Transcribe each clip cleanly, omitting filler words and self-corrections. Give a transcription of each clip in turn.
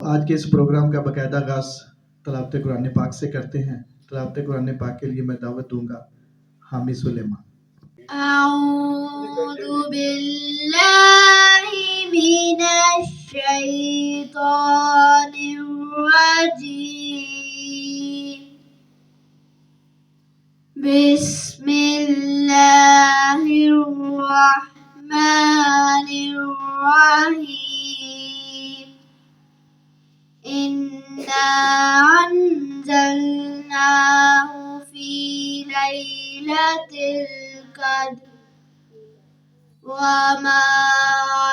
आज के इस प्रोग्राम का बाकायदा आगाज़ तिलावत कुरान पाक से करते हैं। तिलावत कुरान पाक के लिए मैं दावत दूंगा हामिद सुलेमान। अऊज़ु बिल्लाहि मिनश शैतानिर रजीम। बिस्मिल्लाहिर रहमानिर रहीम। इन्ना अंज़लनाहु फी लैलतिल क़द्र वमा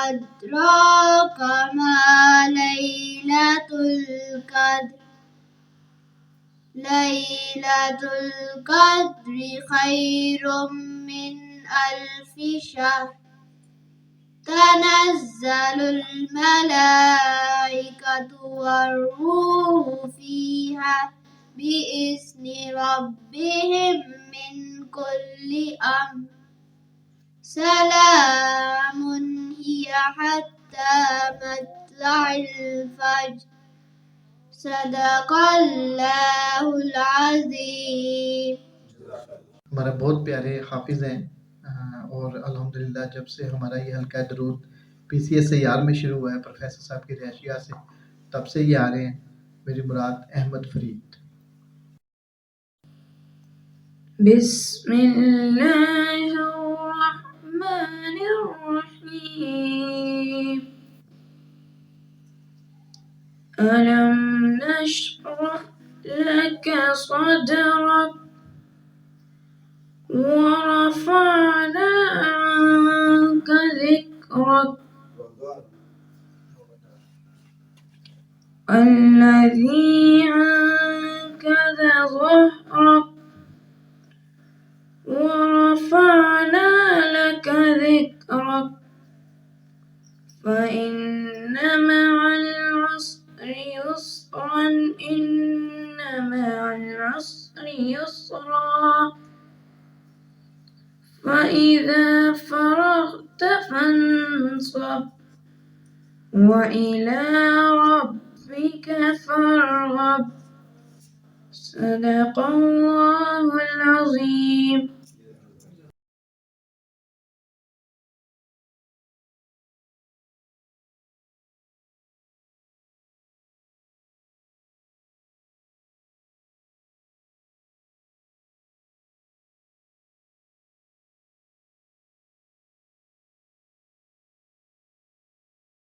अद्राका मा लैलतुल क़द्र। लैलतुल क़द्रि खैरुम मिन अल्फि शहर। तनज़्ज़लुल मलाइकतु वर्रूहु फ़ीहा बिइज़्नि रब्बिहिम मिन कुल्लि अम्र। सलामुन हिया हत्ता मत्लइल फ़ज्र। सदक़ल्लाहुल अज़ीम। हमारे बहुत प्यारे हाफिज़ हैं और अल्हम्दुलिल्लाह जब से हमारा ये हल्का दरूद PCS सैयार में शुरू हुआ है प्रोफेसर साहब की रिहाशिया से, तब से ये आ रहे हैं। मेरी मुराद अहमद फरीद। बिस्मिल्लाहिर्रहमानिर्रहीम। अलम नशरह लका सदरक ورفعنا عنك ذكرك الذي أنقض ظهرك ورفعنا لك ذكرك فإن مع العسر يسرا إن مع العسر يسرا فإذا فرغت فانصب وإلى ربك فارغب. صدق الله العظيم.